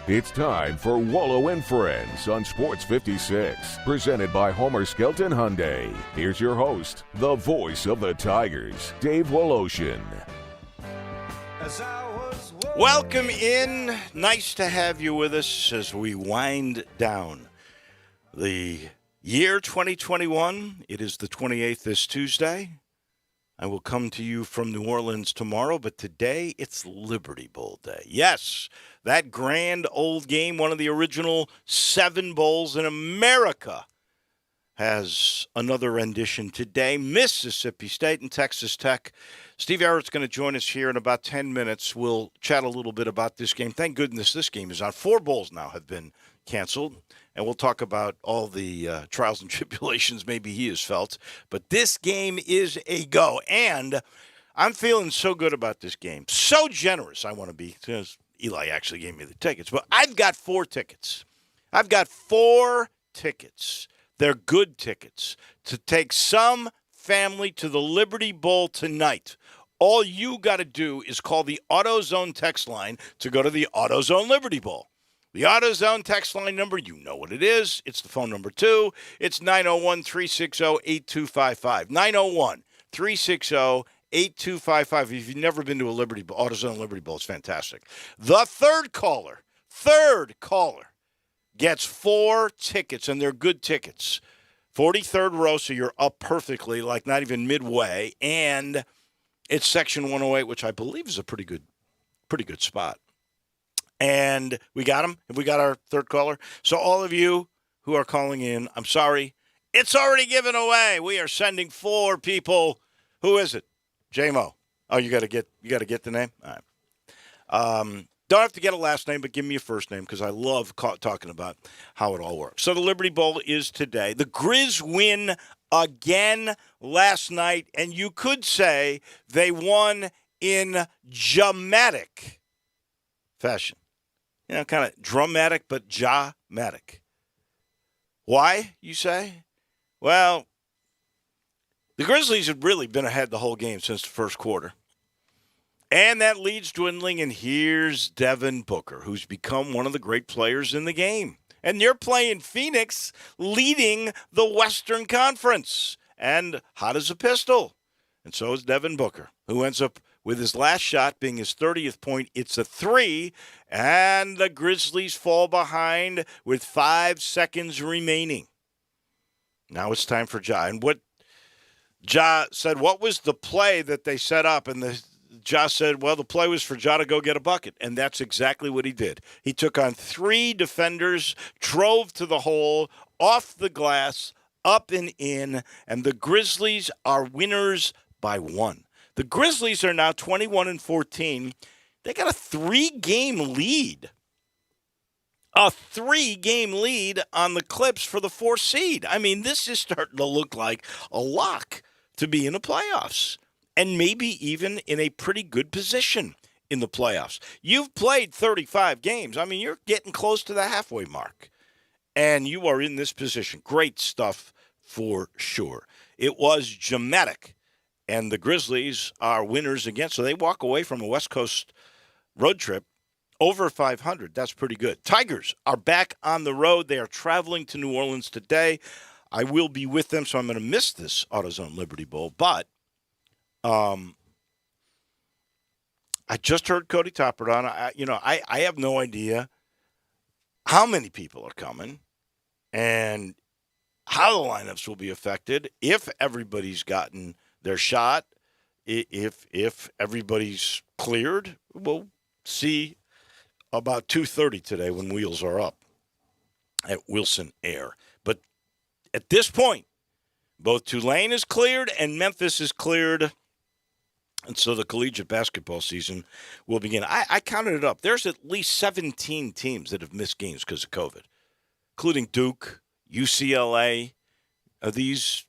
It's time for Wallow and Friends on Sports 56, presented by Homer Skelton Hyundai. Here's your host, the voice of the Tigers, Dave Woloshin. Welcome in. Nice to have you with us as we wind down the year 2021. It is the 28th this Tuesday. I will come to you from New Orleans tomorrow, but today it's Liberty Bowl day. Yes, that grand old game, one of the original 7 bowls in America, has another rendition today. Mississippi State and Texas Tech. Steve Ehret's going to join us here in about 10 minutes. We'll chat a little bit about this game. Thank goodness this game is on. 4 bowls now have been canceled, and we'll talk about all the trials and tribulations maybe he has felt. But this game is a go, and I'm feeling so good about this game. So generous I want to be, because Eli actually gave me the tickets. But I've got 4 tickets. I've got 4 tickets. They're good tickets to take some family to the Liberty Bowl tonight. All you got to do is call the AutoZone text line to go to the AutoZone Liberty Bowl. The AutoZone text line number, you know what it is. It's the phone number, too. It's 901-360-8255. 901-360-8255. If you've never been to a Liberty Bowl, AutoZone Liberty Bowl, it's fantastic. The third caller gets 4 tickets, and they're good tickets. 43rd row, so you're up perfectly, like not even midway. And it's section 108, which I believe is a pretty good spot. And we got him. Have we got our third caller? So all of you who are calling in, I'm sorry. It's already given away. We are sending 4 people. Who is it? J-Mo. Oh, you got to get the name? All right. Don't have to get a last name, but give me a first name because I love talking about how it all works. So the Liberty Bowl is today. The Grizz win again last night, and you could say they won in dramatic fashion. You know, kind of dramatic, but ja-matic. Why, you say? Well, the Grizzlies have really been ahead the whole game since the first quarter. And that leads dwindling, and here's Devin Booker, who's become one of the great players in the game. And they're playing Phoenix, leading the Western Conference, and hot as a pistol. And so is Devin Booker, who ends up with his last shot being his 30th point. It's a 3, and the Grizzlies fall behind with 5 seconds remaining. Now it's time for Ja. And what Ja said, what was the play that they set up? And Ja said, well, the play was for Ja to go get a bucket, and that's exactly what he did. He took on 3 defenders, drove to the hole, off the glass, up and in, and the Grizzlies are winners by 1. The Grizzlies are now 21-14. They got a 3-game lead. A 3-game lead on the Clips for the 4th seed. I mean, this is starting to look like a lock to be in the playoffs. And maybe even in a pretty good position in the playoffs. You've played 35 games. I mean, you're getting close to the halfway mark. And you are in this position. Great stuff for sure. It was dramatic. And the Grizzlies are winners again. So they walk away from a West Coast road trip over 500. That's pretty good. Tigers are back on the road. They are traveling to New Orleans today. I will be with them, so I'm going to miss this AutoZone Liberty Bowl. But I just heard Cody Toppert on. I have no idea how many people are coming and how the lineups will be affected if everybody's gotten their shot. If everybody's cleared, we'll see about 2:30 today when wheels are up at Wilson Air. But at this point, both Tulane is cleared and Memphis is cleared. And so the collegiate basketball season will begin. I counted it up. There's at least 17 teams that have missed games because of COVID, including Duke, UCLA. Are these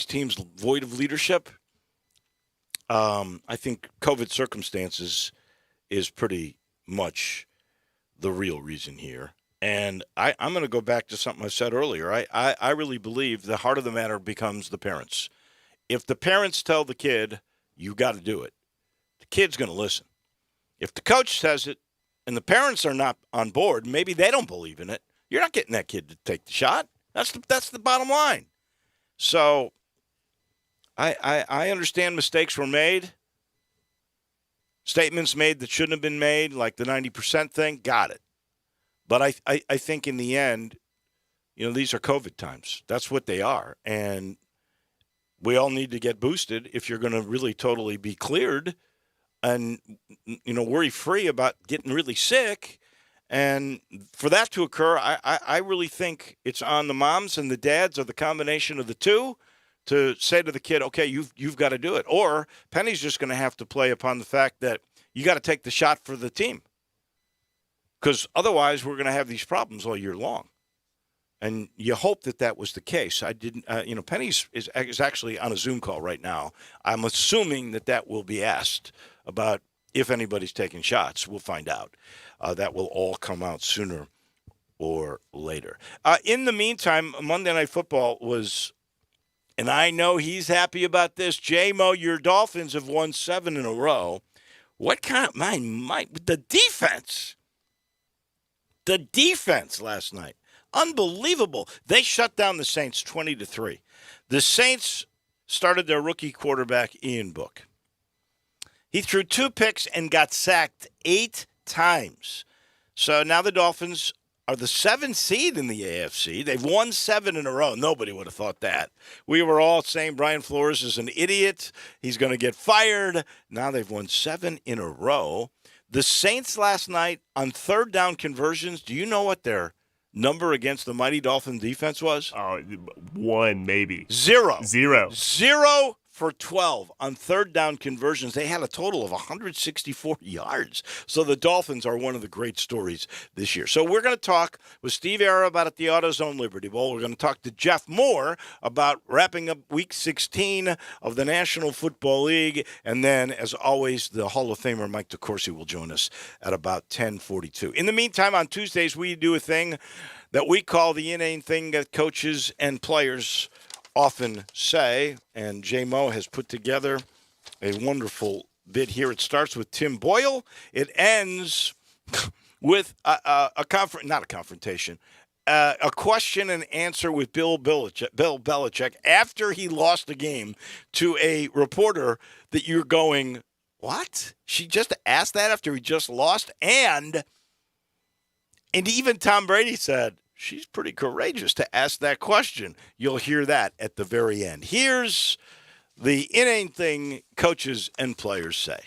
teams void of leadership? I think COVID circumstances is pretty much the real reason here. And I'm going to go back to something I said earlier. I really believe the heart of the matter becomes the parents. If the parents tell the kid, you got to do it, the kid's going to listen. If the coach says it, and the parents are not on board, maybe they don't believe in it, you're not getting that kid to take the shot. That's the bottom line. So I understand mistakes were made. Statements made that shouldn't have been made, like the 90% thing, got it. But I think in the end, these are COVID times. That's what they are. And we all need to get boosted if you're going to really totally be cleared and, worry-free about getting really sick. And for that to occur, I really think it's on the moms and the dads, or the combination of the two, to say to the kid, okay, you've got to do it. Or Penny's just going to have to play upon the fact that you got to take the shot for the team. Because otherwise we're going to have these problems all year long. And you hope that was the case. I didn't, Penny's is actually on a Zoom call right now. I'm assuming that will be asked about if anybody's taking shots. We'll find out. That will all come out sooner or later. In the meantime, Monday Night Football was, and I know he's happy about this. J-Mo, your Dolphins have won 7 in a row. What kind of, the defense last night, unbelievable. They shut down the Saints 20-3. The Saints started their rookie quarterback, Ian Book. He threw 2 picks and got sacked 8 times. So now the Dolphins are the 7th seed in the AFC. They've won 7 in a row. Nobody would have thought that. We were all saying Brian Flores is an idiot. He's going to get fired. Now they've won 7 in a row. The Saints last night on third down conversions, do you know what their number against the mighty Dolphin defense was? 1 maybe. 0. 0 for 12 on third down conversions. They had a total of 164 yards. So the Dolphins are one of the great stories this year. So we're going to talk with Steve Era about at the AutoZone Liberty Bowl. We're going to talk to Jeff Moore about wrapping up Week 16 of the National Football League. And then, as always, the Hall of Famer Mike DeCourcy will join us at about 10:42. In the meantime, on Tuesdays, we do a thing that we call the inane thing that coaches and players often say, and J-Mo has put together a wonderful bit here. It starts with Tim Boyle. It ends with a question and answer with Bill Belichick after he lost the game to a reporter that you're going, what? She just asked that after he just lost? And even Tom Brady said, she's pretty courageous to ask that question. You'll hear that at the very end. Here's the inane thing coaches and players say.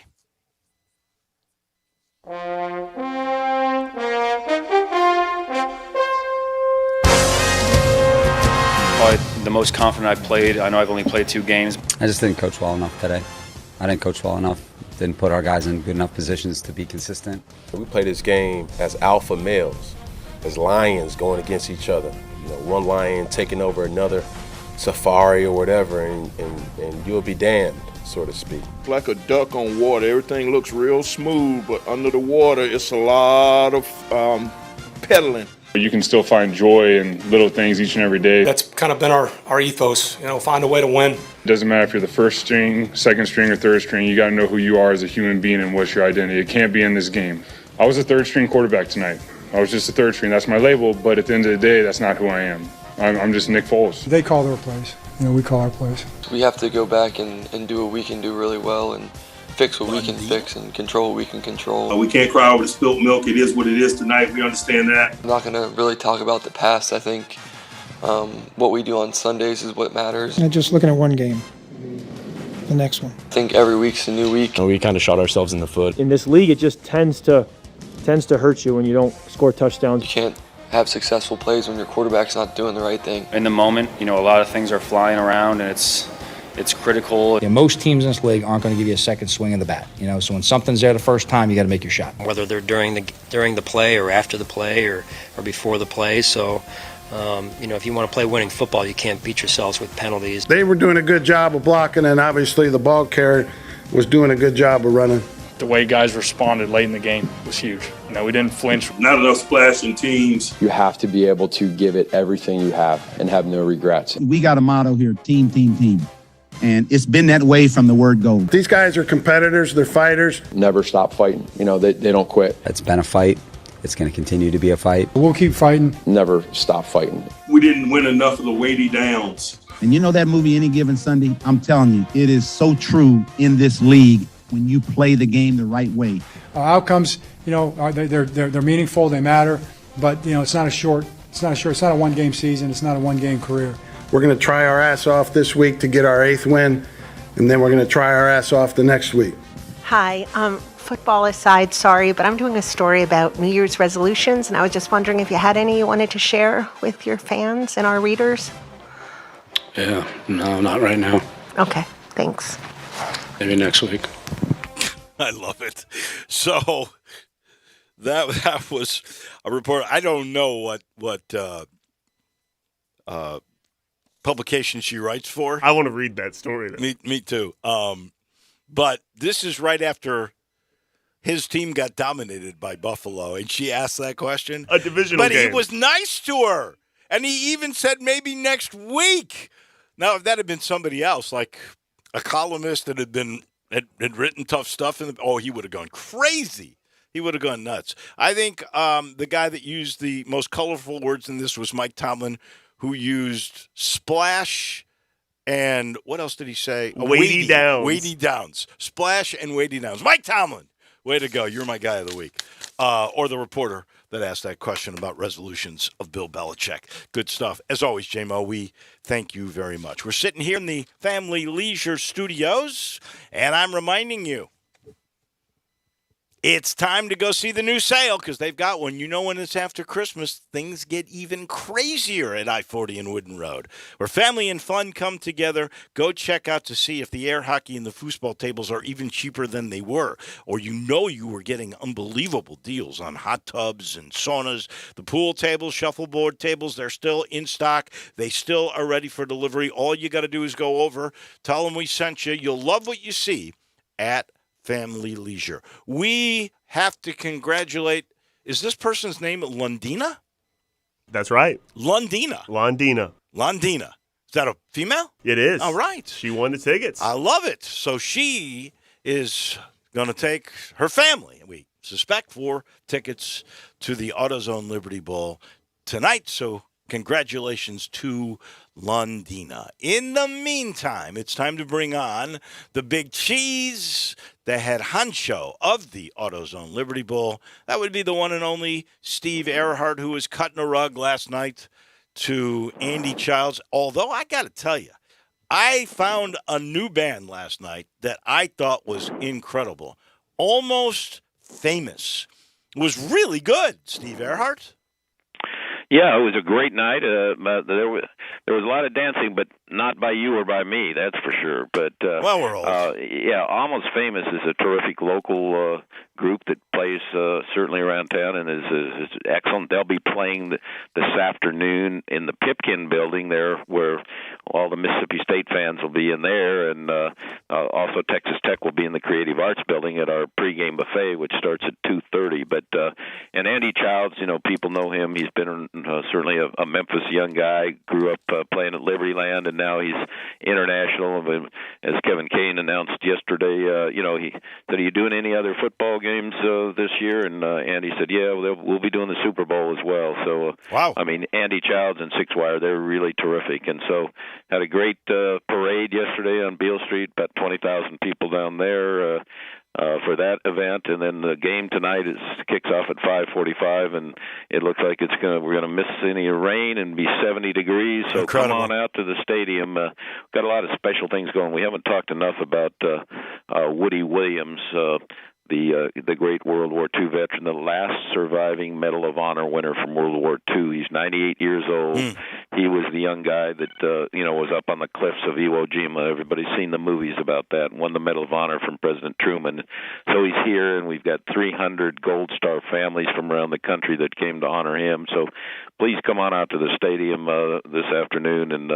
Probably the most confident I've played. I know I've only played 2 games. I just didn't coach well enough today. I didn't coach well enough. Didn't put our guys in good enough positions to be consistent. We play this game as alpha males, as lions going against each other. One lion taking over another safari or whatever, and you'll be damned, so to speak. Like a duck on water. Everything looks real smooth, but under the water, it's a lot of pedaling. You can still find joy in little things each and every day. That's kind of been our ethos, find a way to win. It doesn't matter if you're the first string, second string, or third string. You got to know who you are as a human being and what's your identity. It can't be in this game. I was a third string quarterback tonight. I was just a third string. That's my label, but at the end of the day, that's not who I am. I'm just Nick Foles. They call their plays. We call our plays. We have to go back and do what we can do really well and fix what we can fix and control what we can control. We can't cry over the spilt milk. It is what it is tonight. We understand that. I'm not going to really talk about the past. I think what we do on Sundays is what matters. And just looking at one game, the next one. I think every week's a new week. We kind of shot ourselves in the foot. In this league, it just tends to hurt you when you don't score touchdowns. You can't have successful plays when your quarterback's not doing the right thing. In the moment, a lot of things are flying around, and it's critical. Yeah, most teams in this league aren't going to give you a second swing of the bat. So when something's there the first time, you got to make your shot. Whether they're during the play or after the play or before the play. So, if you want to play winning football, you can't beat yourselves with penalties. They were doing a good job of blocking, and obviously the ball carrier was doing a good job of running. The way guys responded late in the game was huge. We didn't flinch. Not enough splashing teams. You have to be able to give it everything you have and have no regrets. We got a motto here, team, team, team. And it's been that way from the word go. These guys are competitors. They're fighters. Never stop fighting. They don't quit. It's been a fight. It's going to continue to be a fight. We'll keep fighting. Never stop fighting. We didn't win enough of the weighty downs. And you know that movie, Any Given Sunday? I'm telling you, it is so true in this league when you play the game the right way. Outcomes, they're meaningful. They matter. But it's not a one-game season. It's not a one-game career. We're going to try our ass off this week to get our 8th win, and then we're going to try our ass off the next week. Hi, football aside, sorry, but I'm doing a story about New Year's resolutions, and I was just wondering if you had any you wanted to share with your fans and our readers? Yeah, no, not right now. Okay, thanks. Maybe next week. I love it. So that was a report. I don't know what publication she writes for. I want to read that story. Me too. But this is right after his team got dominated by Buffalo, and she asked that question. A divisional game. But he was nice to her, and he even said maybe next week. Now, if that had been somebody else, like a columnist that had written tough stuff, he would have gone crazy. He would have gone nuts. I think the guy that used the most colorful words in this was Mike Tomlin, who used splash and what else did he say? Weighty downs. Weighty downs. Splash and weighty downs. Mike Tomlin, way to go. You're my guy of the week. Or the reporter that asked that question about resolutions of Bill Belichick. Good stuff. As always, J-Mo, we thank you very much. We're sitting here in the Family Leisure Studios, and I'm reminding you, it's time to go see the new sale because they've got one. You know, when it's after Christmas, things get even crazier at I-40 and Wooden Road. Where family and fun come together, go check out to see if the air hockey and the foosball tables are even cheaper than they were. Or you were getting unbelievable deals on hot tubs and saunas. The pool tables, shuffleboard tables, they're still in stock. They still are ready for delivery. All you got to do is go over, tell them we sent you. You'll love what you see at Family Leisure. We have to congratulate, is this person's name Londina? That's right. Londina. Is that a female? It is. All right. She won the tickets. I love it. So she is going to take her family, we suspect, 4 tickets to the AutoZone Liberty Bowl tonight. So congratulations to Londina. In the meantime, it's time to bring on the big cheese, the head honcho of the AutoZone Liberty Bowl. That would be the one and only Steve Earhart, who was cutting a rug last night to Andy Childs. Although I got to tell you, I found a new band last night that I thought was incredible. Almost Famous was really good, Steve Earhart. Yeah, it was a great night. There was a lot of dancing, but not by you or by me, that's for sure. But well, we're old. Yeah, Almost Famous is a terrific local group that plays certainly around town and is excellent. They'll be playing this afternoon in the Pipkin building there, where all the Mississippi State fans will be in there, and also Texas Tech will be in the Creative Arts building at our pregame buffet, which starts at 2:30. But and Andy Childs, people know him. He's been certainly a Memphis young guy, grew up playing at Liberty Land, and now he's international. As Kevin Kane announced yesterday, he said, "Are you doing any other football games this year?" And Andy said, "Yeah, we'll be doing the Super Bowl as well." So, wow. I mean, Andy Childs and Six Wire, they're really terrific. And so had a great parade yesterday on Beale Street, about 20,000 people down there for that event, and then the game tonight kicks off at 5:45, and it looks like we're gonna miss any rain and be 70 degrees. So Incredible. Come on out to the stadium. Got a lot of special things going. We haven't talked enough about Woody Williams, the great World War II veteran, the last surviving Medal of Honor winner from World War II. He's 98 years old. He was the young guy that was up on the cliffs of Iwo Jima. Everybody's seen the movies about that, and won the Medal of Honor from President Truman. So he's here, and we've got 300 Gold Star families from around the country that came to honor him. So please come on out to the stadium this afternoon and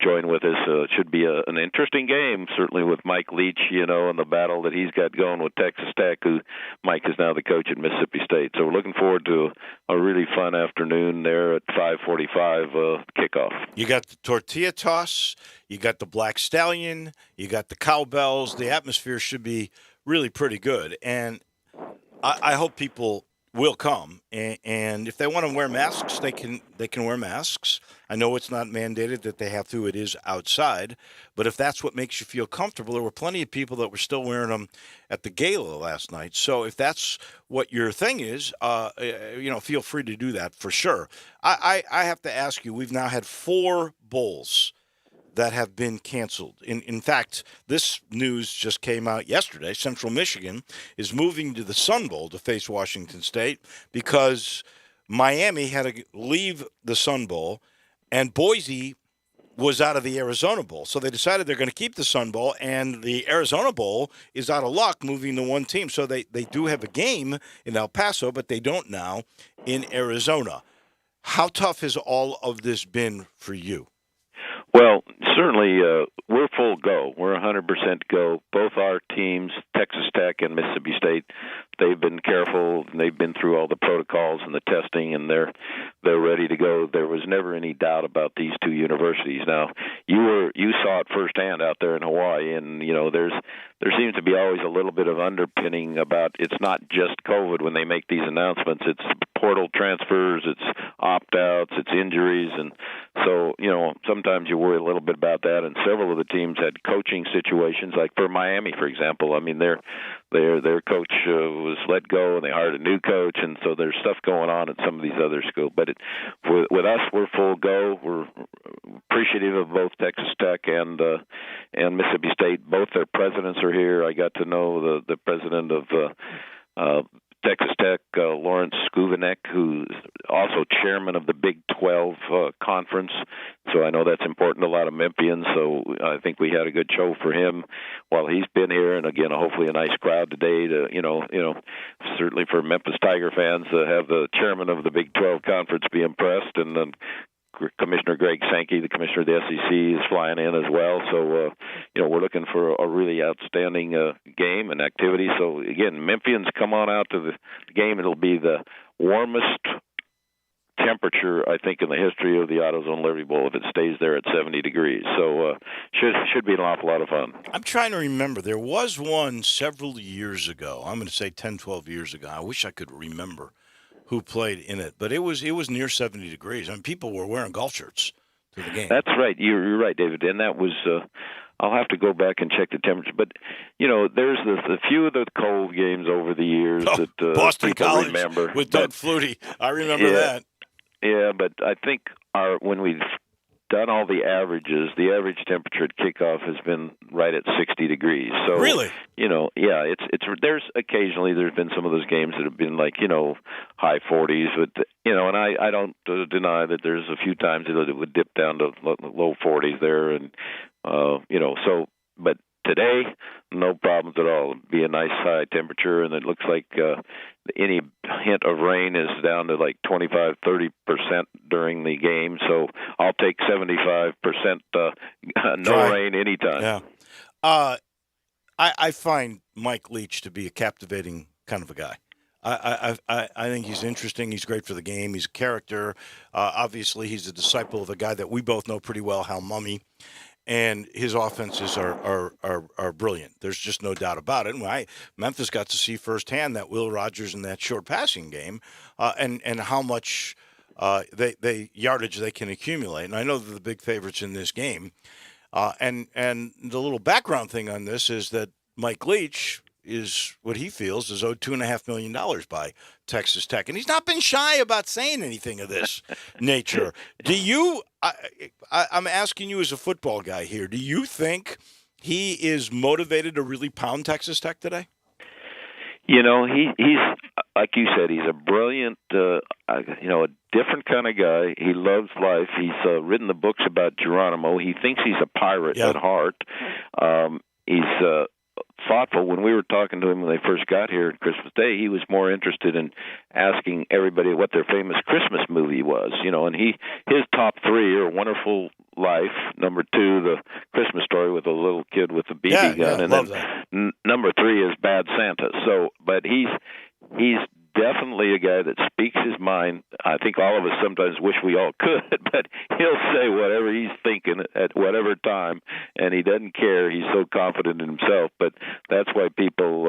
join with us. It should be an interesting game, certainly with Mike Leach, and the battle that he's got going with Texas Tech, who Mike is now the coach at Mississippi State. So we're looking forward to a really fun afternoon there at 5:45 kickoff. You got the tortilla toss, you got the Black Stallion, you got the cowbells. The atmosphere should be really pretty good, and I hope people will come, and if they want to wear masks, they can wear masks. I know it's not mandated that they have to. It is outside, but if that's what makes you feel comfortable, there were plenty of people that were still wearing them at the gala last night. So if that's what your thing is, feel free to do that for sure. I have to ask you, we've now had 4 bowls that have been canceled. In fact, this news just came out yesterday. Central Michigan is moving to the Sun Bowl to face Washington State because Miami had to leave the Sun Bowl and Boise was out of the Arizona Bowl. So they decided they're going to keep the Sun Bowl, and the Arizona Bowl is out of luck moving to one team. So they do have a game in El Paso, but they don't now in Arizona. How tough has all of this been for you? Well, certainly we're full go. We're 100% go. Both our teams, Texas Tech and Mississippi State, they've been careful. And they've been through all the protocols and the testing, and they're ready to go. There was never any doubt about these two universities. Now, you saw it firsthand out there in Hawaii, and there seems to be always a little bit of underpinning about it's not just COVID when they make these announcements. It's portal transfers, it's opt-outs, it's injuries, and so sometimes you worry a little bit about that. And several of the teams had coaching situations, like for Miami, for example. I mean, their coach was let go, and they hired a new coach, and so there's stuff going on at some of these other schools. But with us, we're full go. We're appreciative of both Texas Tech and Mississippi State. Both their presidents are here. I got to know the president of Texas Tech, Lawrence Skuvanek, who's also chairman of the Big 12 conference. So I know that's important to a lot of Memphians. So I think we had a good show for him while he's been here. And again, hopefully a nice crowd today to, certainly for Memphis Tiger fans to have the chairman of the Big 12 conference be impressed. And then Commissioner Greg Sankey, the commissioner of the SEC, is flying in as well. So, we're looking for a really outstanding game and activity. So, again, Memphians, come on out to the game. It'll be the warmest temperature, I think, in the history of the AutoZone Liberty Bowl if it stays there at 70 degrees. So, should be an awful lot of fun. I'm trying to remember. There was one several years ago. I'm going to say 10, 12 years ago. I wish I could remember who played in it, but it was near 70 degrees. I mean, people were wearing golf shirts to the game. That's right. You're right, David. And that was, I'll have to go back and check the temperature. But, there's a few of the cold games over the years that Boston people College remember. with Doug Flutie. I remember that. Yeah, but I think when we've done all the averages, the average temperature at kickoff has been right at 60 degrees. So really, there's occasionally there's been some of those games that have been like high 40s, but and I don't deny that there's a few times that it would dip down to low 40s there, and so but today, no problems at all. It'll be a nice high temperature, and it looks like any hint of rain is down to like 25-30% during the game. So I'll take 75% no rain anytime. Yeah. I find Mike Leach to be a captivating kind of a guy. I think he's interesting. He's great for the game. He's a character. Obviously, he's a disciple of a guy that we both know pretty well, Hal Mumme. And his offenses are brilliant. There's just no doubt about it. And Memphis got to see firsthand that Will Rogers in that short passing game, and how much they yardage they can accumulate. And I know they're the big favorites in this game. And the little background thing on this is that Mike Leach is what he feels is owed $2.5 million by Texas Tech, and he's not been shy about saying anything of this nature. Do you? I'm asking you as a football guy here. Do you think he is motivated to really pound Texas Tech today? He's like you said, he's a brilliant, a different kind of guy. He loves life. He's written the books about Geronimo. He thinks he's a pirate at heart. He's thoughtful. When we were talking to him when they first got here on Christmas Day, he was more interested in asking everybody what their famous Christmas movie was, and his top 3 are Wonderful Life, number 2, The Christmas Story with a little kid with a BB gun, and then number 3 is Bad Santa. So, but he's definitely a guy that speaks his mind. I think all of us sometimes wish we all could, but he'll say whatever he's thinking at whatever time, and he doesn't care. He's so confident in himself, but that's why people,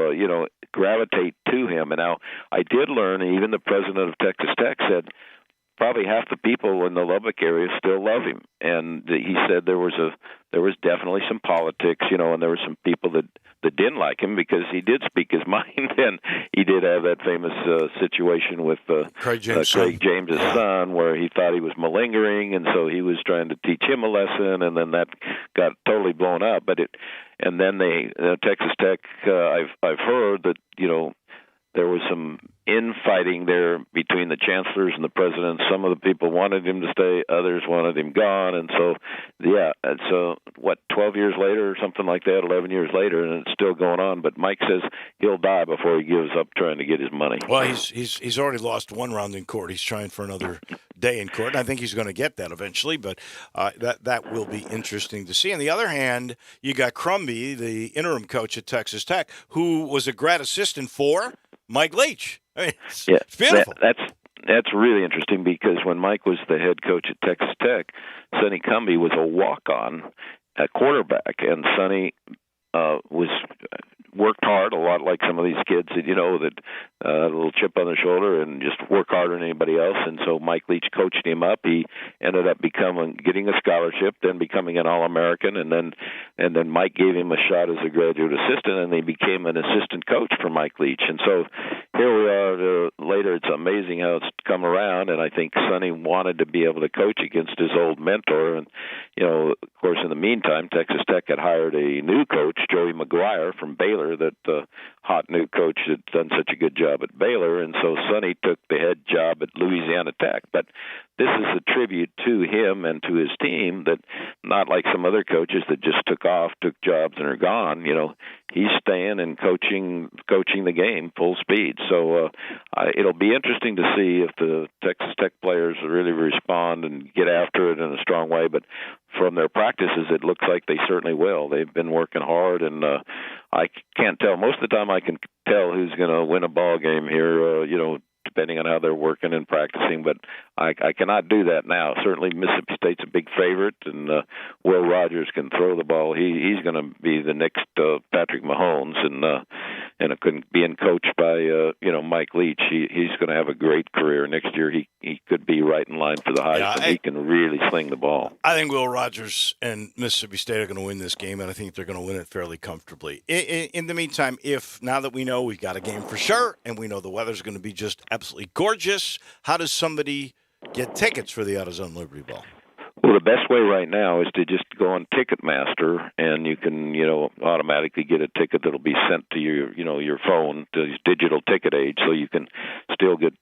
gravitate to him. And now I did learn, even the president of Texas Tech said, probably half the people in the Lubbock area still love him, and he said there was definitely some politics, and there were some people that didn't like him because he did speak his mind, and he did have that famous situation with Craig James' son, where he thought he was malingering, and so he was trying to teach him a lesson, and then that got totally blown up. And then Texas Tech, I've heard that there was some infighting there between the chancellors and the president. Some of the people wanted him to stay, others wanted him gone, and so 12 years later or something like that, 11 years later, and it's still going on. But Mike says he'll die before he gives up trying to get his money. Well, he's already lost 1 round in court. He's trying for another day in court, and I think he's going to get that eventually. But that will be interesting to see. On the other hand, you got Crumby, the interim coach at Texas Tech, who was a grad assistant for Mike Leach. I mean, it's beautiful. That's really interesting because when Mike was the head coach at Texas Tech, Sonny Cumbie was a walk-on at quarterback, and Sonny worked hard, a lot like some of these kids that a little chip on their shoulder and just work harder than anybody else. And so Mike Leach coached him up. He ended up getting a scholarship, then becoming an All-American, and then Mike gave him a shot as a graduate assistant, and he became an assistant coach for Mike Leach. And so here we are later. It's amazing how it's come around, and I think Sonny wanted to be able to coach against his old mentor. And of course, in the meantime, Texas Tech had hired a new coach, Joey McGuire from Baylor, that hot new coach had done such a good job at Baylor, and so Sonny took the head job at Louisiana Tech. But this is a tribute to him and to his team, that not like some other coaches that just took jobs and are gone. He's staying and coaching the game full speed. So it'll be interesting to see if the Texas Tech players really respond and get after it in a strong way. But from their practices, it looks like they certainly will. They've been working hard, and I can't tell. Most of the time I can tell who's going to win a ball game here, depending on how they're working and practicing, but I cannot do that now. Certainly Mississippi State's a big favorite, and Will Rogers can throw the ball. He's going to be the next Patrick Mahomes, and being coached by Mike Leach, he's going to have a great career. Next year he could be right in line for the Heisman. He can really sling the ball. I think Will Rogers and Mississippi State are going to win this game, and I think they're going to win it fairly comfortably. In the meantime, now that we know we've got a game for sure, and we know the weather's going to be just absolutely gorgeous, how does somebody get tickets for the AutoZone Liberty Bowl? Well, the best way right now is to just go on Ticketmaster, and you can, automatically get a ticket that'll be sent to your phone, to this digital ticket age, so you can still get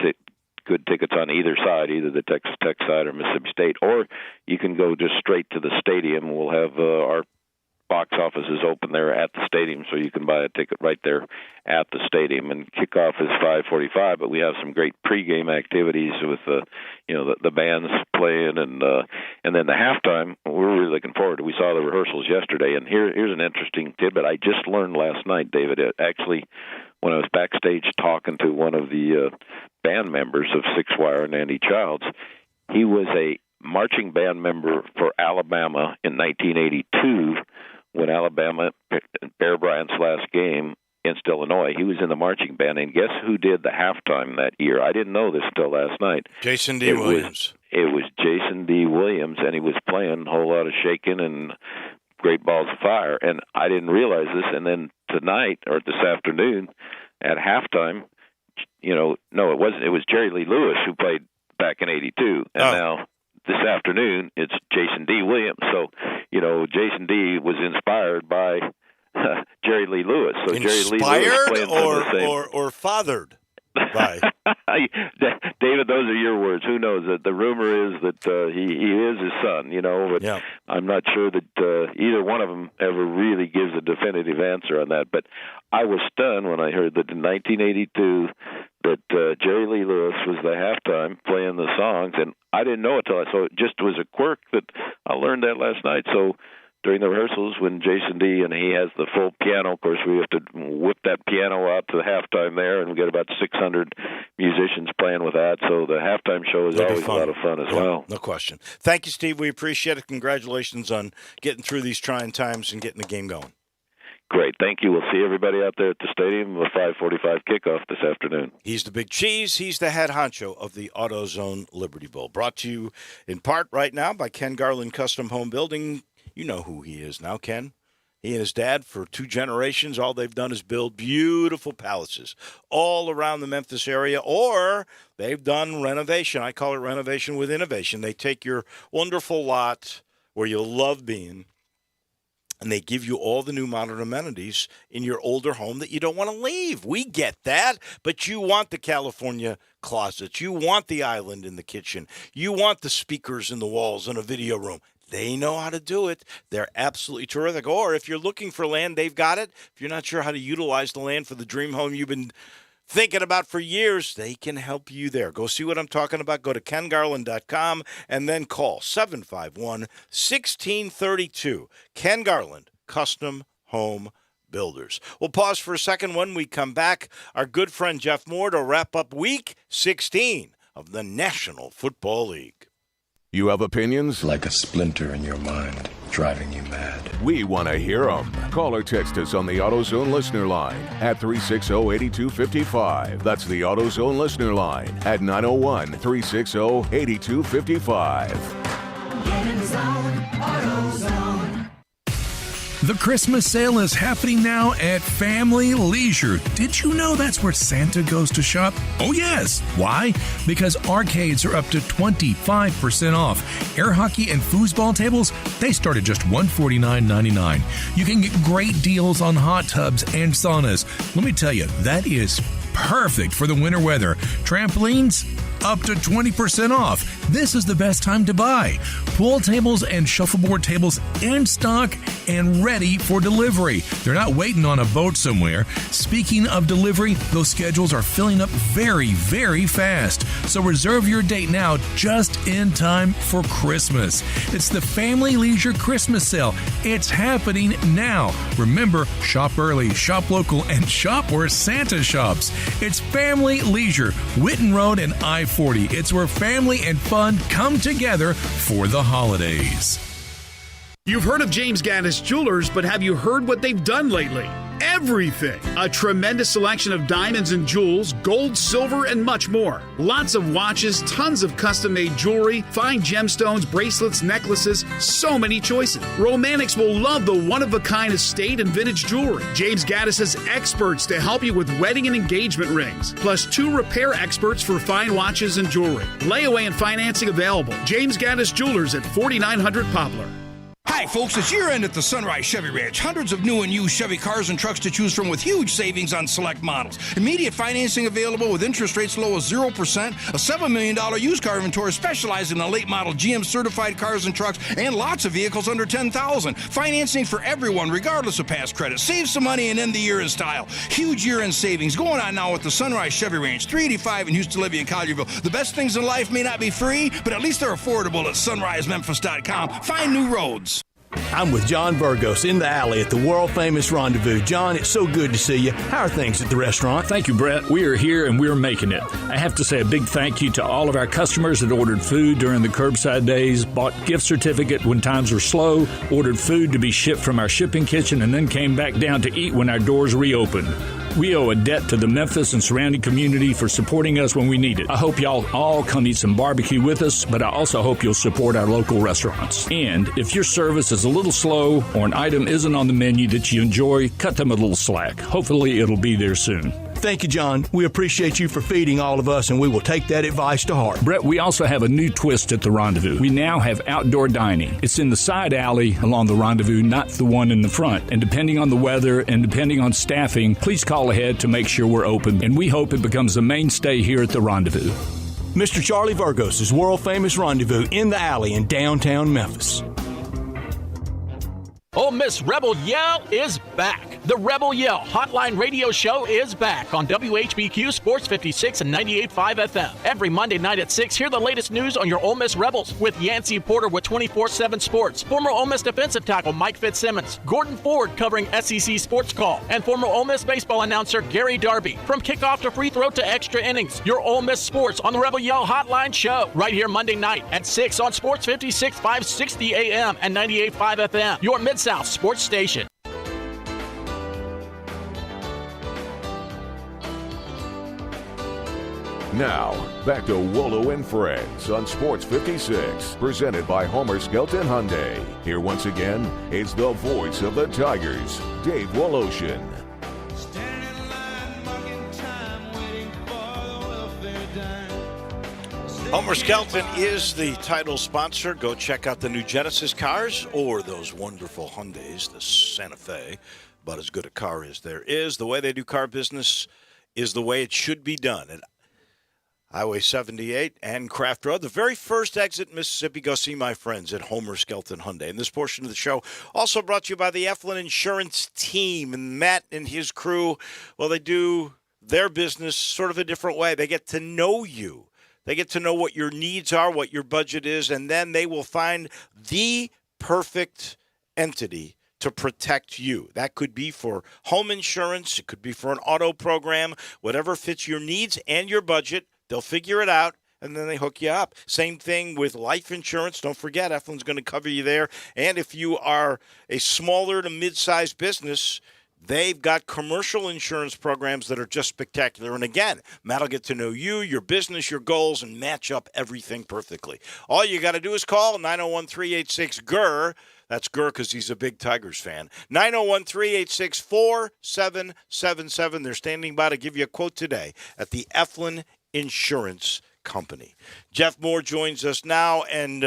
good tickets on either side, either the Texas Tech side or Mississippi State, or you can go just straight to the stadium. We'll have our box office is open there at the stadium, so you can buy a ticket right there at the stadium. And kickoff is 5:45, but we have some great pregame activities with the bands playing, and then the halftime. We're really looking forward to. We saw the rehearsals yesterday, and here's an interesting tidbit I just learned last night, David. Actually, when I was backstage talking to one of the band members of Six Wire, Andy Childs, he was a marching band member for Alabama in 1982. When Alabama, Bear Bryant's last game against Illinois, he was in the marching band, and guess who did the halftime that year? I didn't know this till last night. Jason D. Williams. It was Jason D. Williams, and he was playing a whole lot of shaking and Great Balls of Fire, and I didn't realize this. And then tonight, or this afternoon, at halftime, no, it wasn't. It was Jerry Lee Lewis who played back in '82, and now this afternoon it's Jason D. Williams. So, Jason D. was inspired by Jerry Lee Lewis. So inspired Jerry Lee Lewis or fathered? Bye. David, those are your words. Who knows? The rumor is that he is his son, but I'm not sure that either one of them ever really gives a definitive answer on that. But I was stunned when I heard that in 1982 that Jerry Lee Lewis was the halftime playing the songs, and I didn't know it till I saw it. Just was a quirk that I learned that last night. So during the rehearsals, when Jason D. and he has the full piano, of course, we have to whip that piano out to the halftime there, and we get about 600 musicians playing with that. So the halftime show is always a lot of fun as well. No question. Thank you, Steve. We appreciate it. Congratulations on getting through these trying times and getting the game going. Great. Thank you. We'll see everybody out there at the stadium. A 5:45 kickoff this afternoon. He's the big cheese. He's the head honcho of the AutoZone Liberty Bowl. Brought to you in part right now by Ken Garland Custom Home Building. You know who he is now, Ken. He and his dad, for 2 generations, all they've done is build beautiful palaces all around the Memphis area, or they've done renovation. I call it renovation with innovation. They take your wonderful lot where you love being, and they give you all the new modern amenities in your older home that you don't want to leave. We get that, but you want the California closets. You want the island in the kitchen. You want the speakers in the walls in a video room. They know how to do it. They're absolutely terrific. Or if you're looking for land, they've got it. If you're not sure how to utilize the land for the dream home you've been thinking about for years, they can help you there. Go see what I'm talking about. Go to kengarland.com and then call 751-1632. Ken Garland, Custom Home Builders. We'll pause for a second. When we come back, our good friend Jeff Moore to wrap up Week 16 of the National Football League. You have opinions? Like a splinter in your mind, driving you mad. We want to hear them. Call or text us on the AutoZone listener line at 360-8255. That's the AutoZone listener line at 901-360-8255. Get in the zone, AutoZone. The Christmas sale is happening now at Family Leisure. Did you know that's where Santa goes to shop? Oh, yes. Why? Because arcades are up to 25% off. Air hockey and foosball tables, they start at just $149.99. You can get great deals on hot tubs and saunas. Let me tell you, that is perfect for the winter weather. Trampolines, up to 20% off. This is the best time to buy. Pool tables and shuffleboard tables in stock and ready for delivery. They're not waiting on a boat somewhere. Speaking of delivery, those schedules are filling up very, very fast. So reserve your date now, just in time for Christmas. It's the Family Leisure Christmas Sale. It's happening now. Remember, shop early, shop local, and shop where Santa shops. It's Family Leisure, Whitten Road and I-40. It's where family and fun come together for the holidays. You've heard of James Gaddis Jewelers, but have you heard what they've done lately? Everything. A tremendous selection of diamonds and jewels, gold, silver, and much more. Lots of watches, tons of custom-made jewelry, fine gemstones, bracelets, necklaces, so many choices. Romantics will love the one-of-a-kind estate and vintage jewelry. James Gaddis has experts to help you with wedding and engagement rings, plus 2 repair experts for fine watches and jewelry. Layaway and financing available. James Gaddis Jewelers at 4900 Poplar. Hi, folks. It's year end at the Sunrise Chevy Ranch. Hundreds of new and used Chevy cars and trucks to choose from with huge savings on select models. Immediate financing available with interest rates low as 0%. A $7 million used car inventory specializing in late model GM certified cars and trucks, and lots of vehicles under $10,000. Financing for everyone, regardless of past credit. Save some money and end the year in style. Huge year end savings going on now at the Sunrise Chevy Ranch, 385 in Houston, Libya, and Collierville. The best things in life may not be free, but at least they're affordable at sunrisememphis.com. Find new roads. I'm with John Burgos in the alley at the world-famous Rendezvous. John, it's so good to see you. How are things at the restaurant? Thank you, Brett. We are here and we're making it. I have to say a big thank you to all of our customers that ordered food during the curbside days, bought gift certificate when times were slow, ordered food to be shipped from our shipping kitchen, and then came back down to eat when our doors reopened. We owe a debt to the Memphis and surrounding community for supporting us when we need it. I hope y'all all come eat some barbecue with us, but I also hope you'll support our local restaurants. And if your service is a little slow or an item isn't on the menu that you enjoy, cut them a little slack. Hopefully it'll be there soon. Thank you, John. We appreciate you for feeding all of us, and we will take that advice to heart. Brett, we also have a new twist at the Rendezvous. We now have outdoor dining. It's in the side alley along the Rendezvous, not the one in the front. And depending on the weather and depending on staffing, please call ahead to make sure we're open. And we hope it becomes a mainstay here at the Rendezvous. Mr. Charlie Virgos' world-famous Rendezvous in the Alley in downtown Memphis. Ole Miss Rebel Yell is back. The Rebel Yell Hotline Radio Show is back on WHBQ Sports 56 and 98.5 FM. Every Monday night at 6, hear the latest news on your Ole Miss Rebels with Yancey Porter with 24/7 Sports, former Ole Miss defensive tackle Mike Fitzsimmons, Gordon Ford covering SEC Sports Call, and former Ole Miss baseball announcer Gary Darby. From kickoff to free throw to extra innings, your Ole Miss Sports on the Rebel Yell Hotline Show right here Monday night at 6 on Sports 56, 560 AM and 98.5 FM. Your Mid-South Sports Station. Now, back to Wolo and Friends on Sports 56, presented by Homer Skelton Hyundai. Here once again, it's the voice of the Tigers, Dave Woloshin. Homer Skelton is the title sponsor. Go check out the new Genesis cars or those wonderful Hyundais, the Santa Fe. About as good a car as there is. The way they do car business is the way it should be done. At Highway 78 and Craft Road, the very first exit in Mississippi. Go see my friends at Homer Skelton Hyundai. And this portion of the show also brought to you by the Eflin Insurance Team. And Matt and his crew, well, they do their business sort of a different way. They get to know you. They get to know what your needs are, what your budget is, and then they will find the perfect entity to protect you. That could be for home insurance. It could be for an auto program. Whatever fits your needs and your budget, they'll figure it out, and then they hook you up. Same thing with life insurance. Don't forget, Eflin's going to cover you there. And if you are a smaller to mid-sized business, they've got commercial insurance programs that are just spectacular. And again, Matt will get to know you, your business, your goals, and match up everything perfectly. All you got to do is call 901-386-GER. That's GER because he's a big Tigers fan. 901-386-4777. They're standing by to give you a quote today at the Eflin Insurance Company. Jeff Moore joins us now, and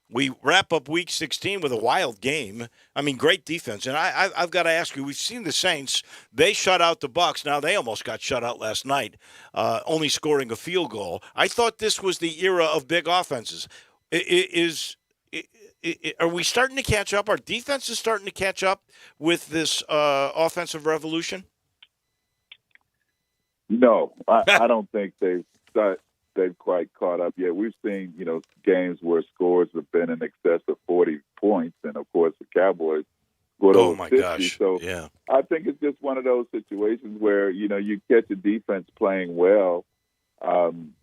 we wrap up Week 16 with a wild game. I mean, great defense. And I've got to ask you, we've seen the Saints. They shut out the Bucs. Now, they almost got shut out last night, only scoring a field goal. I thought this was the era of big offenses. Are we starting to catch up? Our defense is starting to catch up with this offensive revolution? No, I don't think they've quite caught up yet. We've seen, games where scores have been in excess of 40 points, and of course the Cowboys scored over 50. Gosh. So yeah. I think it's just one of those situations where you catch a defense playing well on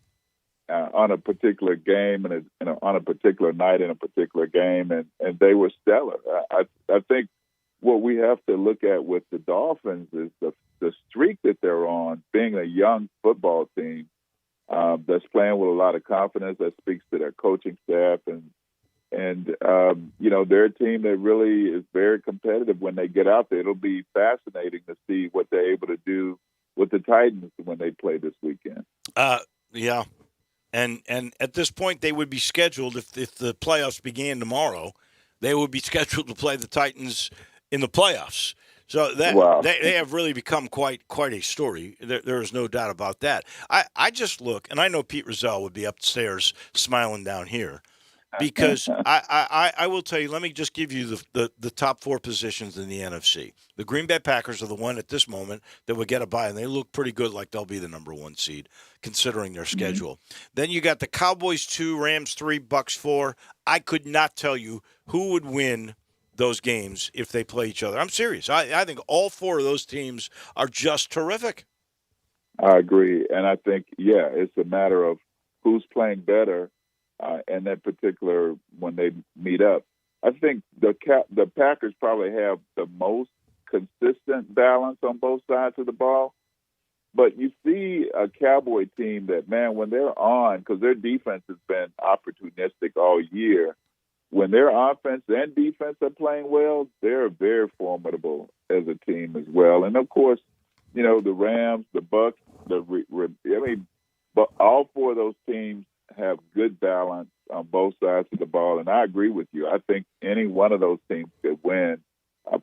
a particular game and on a particular night in a particular game, and they were stellar. I think what we have to look at with the Dolphins is the streak that they're on, being a young football team that's playing with a lot of confidence. That speaks to their coaching staff and they're a team that really is very competitive when they get out there. It'll be fascinating to see what they're able to do with the Titans when they play this weekend. Yeah. And at this point, they would be scheduled, if the playoffs began tomorrow, they would be scheduled to play the Titans in the playoffs. So they have really become quite a story. There is no doubt about that. I just look, and I know Pete Rozelle would be upstairs smiling down here, because I will tell you, let me just give you the top four positions in the NFC. The Green Bay Packers are the one at this moment that would get a bye, and they look pretty good, like they'll be the number one seed, considering their schedule. Then you got the Cowboys 2, Rams 3, Bucks 4. I could not tell you who would win those games if they play each other. I'm serious. I think all four of those teams are just terrific. I agree. And I think, it's a matter of who's playing better in that particular when they meet up. I think the Packers probably have the most consistent balance on both sides of the ball. But you see a Cowboy team that, man, when they're on, because their defense has been opportunistic all year, when their offense and defense are playing well, they're very formidable as a team as well. And, of course, the Rams, the Bucks, but all four of those teams have good balance on both sides of the ball. And I agree with you. I think any one of those teams could win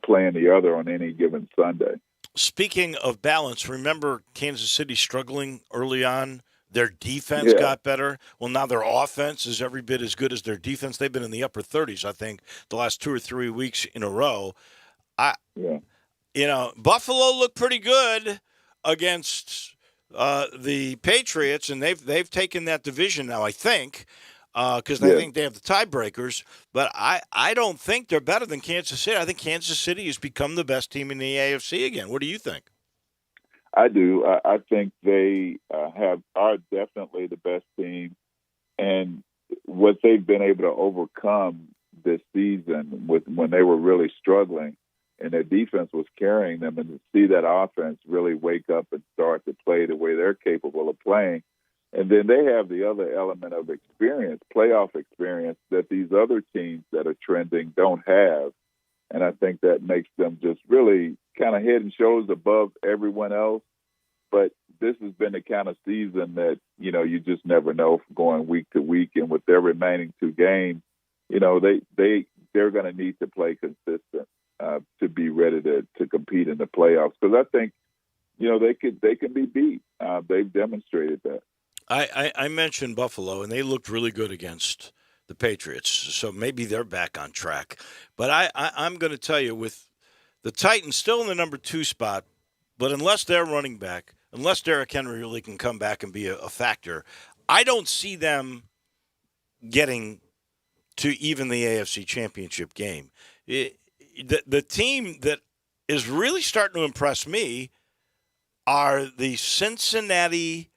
playing the other on any given Sunday. Speaking of balance, remember Kansas City struggling early on? Their defense got better. Well, now their offense is every bit as good as their defense. They've been in the upper 30s, I think, the last 2 or 3 weeks in a row. Buffalo looked pretty good against the Patriots, and they've taken that division now, I think, because I think they have the tiebreakers. But I don't think they're better than Kansas City. I think Kansas City has become the best team in the AFC again. What do you think? I do. I think they are definitely the best team, and what they've been able to overcome this season when they were really struggling, and their defense was carrying them, and to see that offense really wake up and start to play the way they're capable of playing, and then they have the other element of experience, playoff experience, that these other teams that are trending don't have. And I think that makes them just really kind of head and shoulders above everyone else. But this has been the kind of season that, you just never know going week to week. And with their remaining 2 games, they're going to need to play consistent to be ready to compete in the playoffs. Because I think, they can be beat. They've demonstrated that. I mentioned Buffalo, and they looked really good against the Patriots, so maybe they're back on track. But I'm going to tell you, with the Titans still in the number 2 spot, but unless they're running back, unless Derrick Henry really can come back and be a factor, I don't see them getting to even the AFC Championship game. The team that is really starting to impress me are the Cincinnati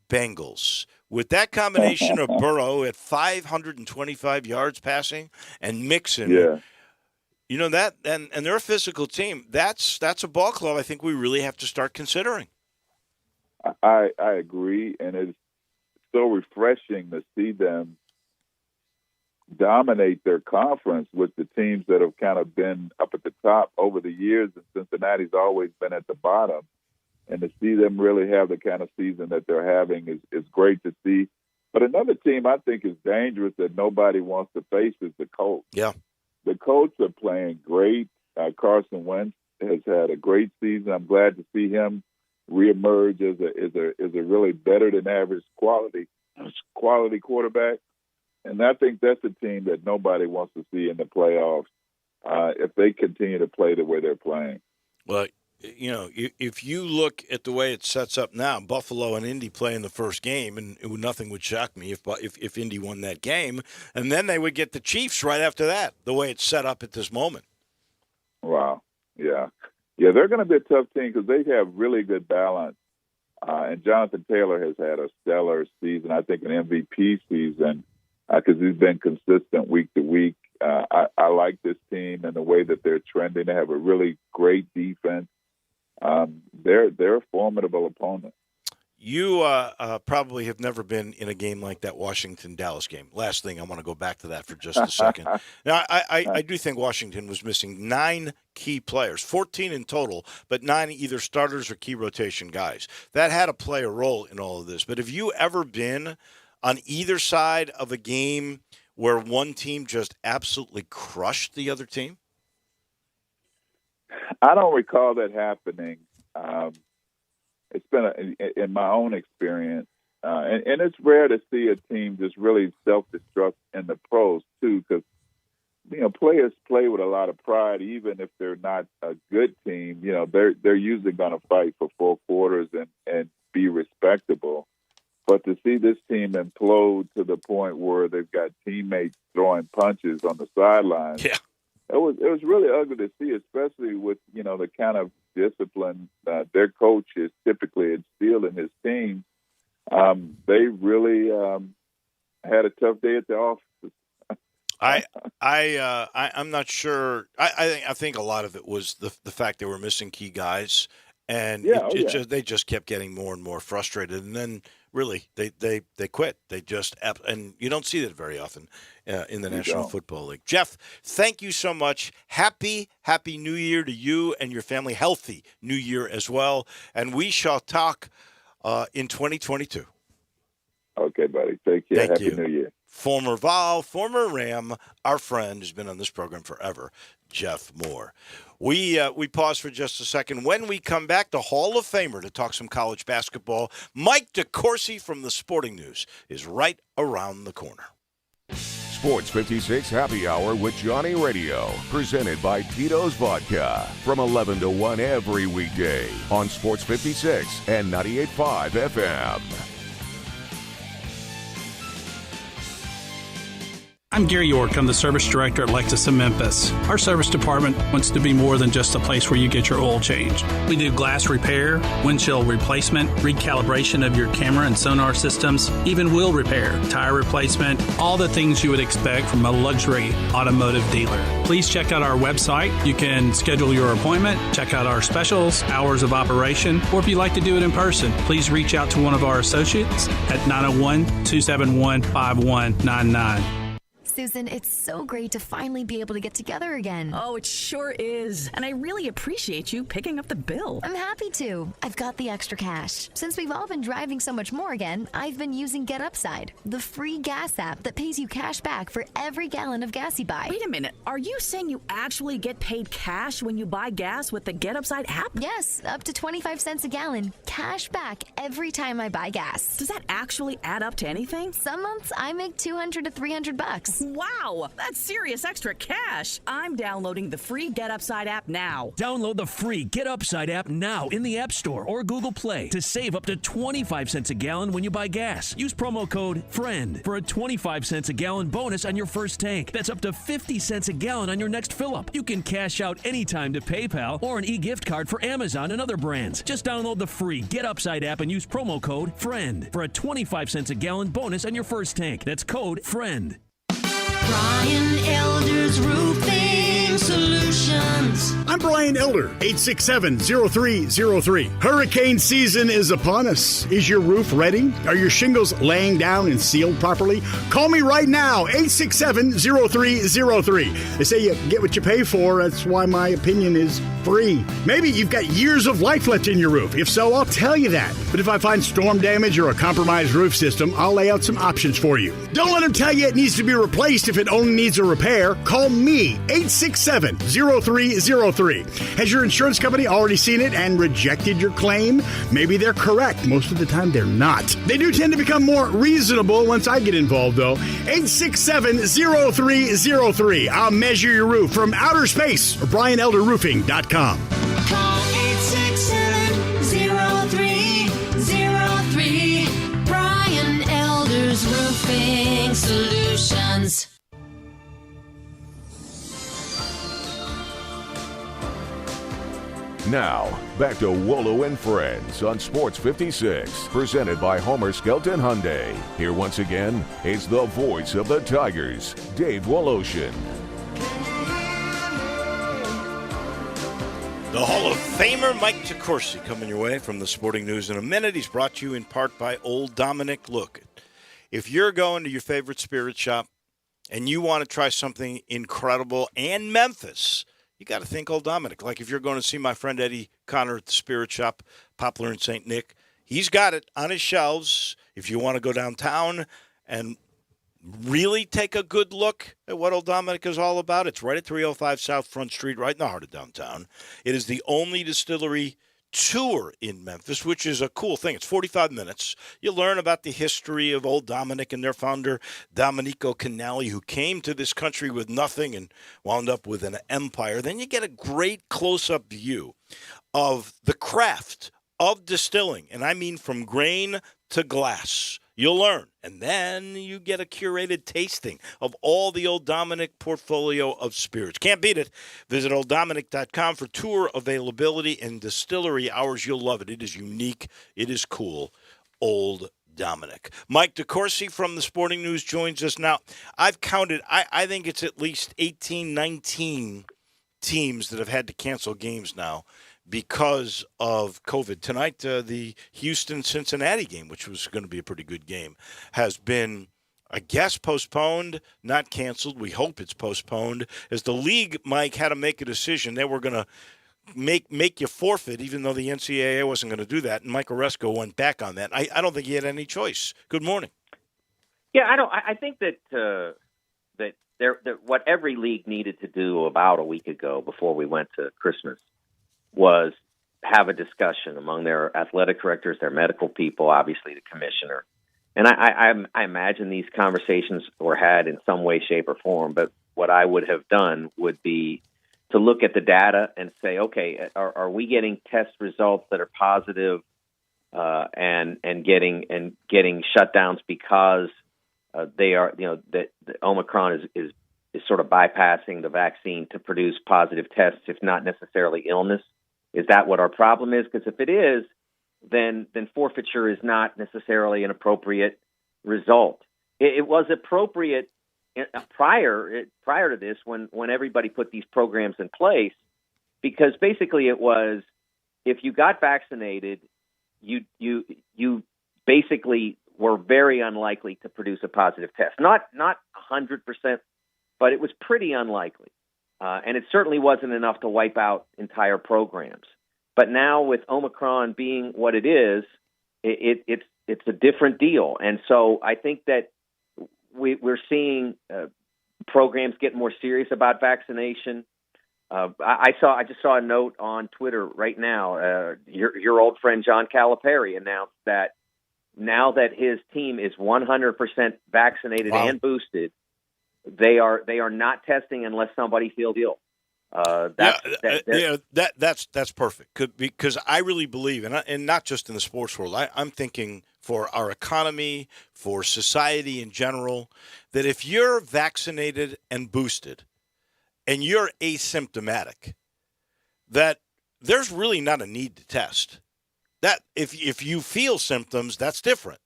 Bengals. With that combination of Burrow at 525 yards passing and Mixon, that and they're a physical team. That's a ball club I think we really have to start considering. I agree, and it's so refreshing to see them dominate their conference with the teams that have kind of been up at the top over the years, and Cincinnati's always been at the bottom. And to see them really have the kind of season that they're having is great to see. But another team I think is dangerous that nobody wants to face is the Colts. Yeah. The Colts are playing great. Carson Wentz has had a great season. I'm glad to see him reemerge as a really better than average quality quarterback. And I think that's a team that nobody wants to see in the playoffs if they continue to play the way they're playing. Well, if you look at the way it sets up now, Buffalo and Indy play in the first game, and nothing would shock me if Indy won that game, and then they would get the Chiefs right after that, the way it's set up at this moment. Wow. Yeah, they're going to be a tough team because they have really good balance, and Jonathan Taylor has had a stellar season, I think an MVP season, because he's been consistent week to week. I like this team and the way that they're trending. They have a really great defense. They're a formidable opponent. You probably have never been in a game like that Washington-Dallas game. Last thing, I want to go back to that for just a second. Now, I do think Washington was missing 9 key players, 14 in total, but 9 either starters or key rotation guys. That had to play a role in all of this. But have you ever been on either side of a game where one team just absolutely crushed the other team? I don't recall that happening. It's been, in my own experience, and it's rare to see a team just really self-destruct in the pros, too, because, players play with a lot of pride, even if they're not a good team. They're usually going to fight for 4 quarters and be respectable. But to see this team implode to the point where they've got teammates throwing punches on the sidelines, it was really ugly to see, especially with, the kind of discipline their coach is typically instilled in his team. They really had a tough day at the office. I'm not sure. I think a lot of it was the fact they were missing key guys, And they just kept getting more and more frustrated. And then really they quit. They just – and you don't see that very often in the National Football League. Jeff, thank you so much. Happy New Year to you and your family. Healthy New Year as well. And we shall talk in 2022. Okay, buddy. Take care. Happy New Year. Former Vol, former Ram, our friend who's been on this program forever, Jeff Moore. We pause for just a second. When we come back, the Hall of Famer to talk some college basketball, Mike DeCourcy from the Sporting News, is right around the corner. Sports 56 Happy Hour with Johnny Radio, presented by Tito's Vodka, from 11 to 1 every weekday on Sports 56 and 98.5 FM. I'm Gary York. I'm the service director at Lexus of Memphis. Our service department wants to be more than just a place where you get your oil changed. We do glass repair, windshield replacement, recalibration of your camera and sonar systems, even wheel repair, tire replacement, all the things you would expect from a luxury automotive dealer. Please check out our website. You can schedule your appointment, check out our specials, hours of operation, or if you'd like to do it in person, please reach out to one of our associates at 901-271-5199. Susan, it's so great to finally be able to get together again. Oh, it sure is. And I really appreciate you picking up the bill. I'm happy to. I've got the extra cash. Since we've all been driving so much more again, I've been using Get Upside, the free gas app that pays you cash back for every gallon of gas you buy. Wait a minute. Are you saying you actually get paid cash when you buy gas with the Get Upside app? Yes, up to 25 cents a gallon. Cash back every time I buy gas. Does that actually add up to anything? Some months I make $200 to $300. Wow, that's serious extra cash. I'm downloading the free Get Upside app now. Download the free Get Upside app now in the App Store or Google Play to save up to 25 cents a gallon when you buy gas. Use promo code FRIEND for a 25 cents a gallon bonus on your first tank. That's up to 50 cents a gallon on your next fill-up. You can cash out anytime to PayPal or an e-gift card for Amazon and other brands. Just download the free Get Upside app and use promo code FRIEND for a 25 cents a gallon bonus on your first tank. That's code FRIEND. Brian Elder's Roofing Solutions. I'm Brian Elder, 867-0303. Hurricane season is upon us. Is your roof ready? Are your shingles laying down and sealed properly? Call me right now, 867-0303. They say you get what you pay for. That's why my opinion is free. Maybe you've got years of life left in your roof. If so, I'll tell you that. But if I find storm damage or a compromised roof system, I'll lay out some options for you. Don't let them tell you it needs to be replaced if it only needs a repair. Call me, 867-0303. Has your insurance company already seen it and rejected your claim? Maybe they're correct. Most of the time, they're not. They do tend to become more reasonable once I get involved, though. 867-0303. I'll measure your roof from outer space or BrianElderRoofing.com. Call 867-0303. Brian Elder's Roofing Solutions. Now, back to Wolo and Friends on Sports 56, presented by Homer Skelton Hyundai. Here once again is the voice of the Tigers, Dave Woloshin. The Hall of Famer Mike DeCourcy coming your way from the Sporting News in a minute. He's brought to you in part by Old Dominick. Look, if you're going to your favorite spirit shop and you want to try something incredible and Memphis, you got to think Old Dominick. Like if you're going to see my friend Eddie Connor at the Spirit Shop, Poplar and St. Nick, he's got it on his shelves. If you want to go downtown and really take a good look at what Old Dominick is all about, it's right at 305 South Front Street, right in the heart of downtown. It is the only distillery tour in Memphis, which is a cool thing. It's 45 minutes. You learn about the history of Old Dominick and their founder, Domenico Canali, who came to this country with nothing and wound up with an empire. Then you get a great close-up view of the craft of distilling, and I mean from grain to glass. You'll learn. And then you get a curated tasting of all the Old Dominick portfolio of spirits. Can't beat it. Visit OldDominick.com for tour availability and distillery hours. You'll love it. It is unique. It is cool. Old Dominick. Mike DeCourcy from the Sporting News joins us now. I've counted, I think it's at least 18, 19 teams that have had to cancel games now because of COVID. Tonight, the Houston-Cincinnati game, which was going to be a pretty good game, has been, I guess, postponed, not canceled. We hope it's postponed. As the league, Mike, had to make a decision. They were going to make you forfeit, even though the NCAA wasn't going to do that. And Mike Oresco went back on that. I don't think he had any choice. Good morning. Yeah, I think that what every league needed to do about a week ago before we went to Christmas was have a discussion among their athletic directors, their medical people, obviously the commissioner. And I imagine these conversations were had in some way, shape, or form. But what I would have done would be to look at the data and say, okay, are we getting test results that are positive and getting shutdowns because they are, that the Omicron is sort of bypassing the vaccine to produce positive tests, if not necessarily illness? Is that what our problem is? Because if it is, then forfeiture is not necessarily an appropriate result. It was appropriate prior to this when everybody put these programs in place, because basically it was, if you got vaccinated, you basically were very unlikely to produce a positive test. Not 100%, but it was pretty unlikely. And it certainly wasn't enough to wipe out entire programs. But now with Omicron being what it is, it's a different deal. And so I think that we're seeing programs get more serious about vaccination. I just saw a note on Twitter right now. Your old friend John Calipari announced that now that his team is 100% vaccinated and boosted, they are not testing unless somebody feels ill. That's perfect, because I really believe, and not just in the sports world, I'm thinking for our economy, for society in general, that if you're vaccinated and boosted and you're asymptomatic, that there's really not a need to test. That if you feel symptoms, that's different.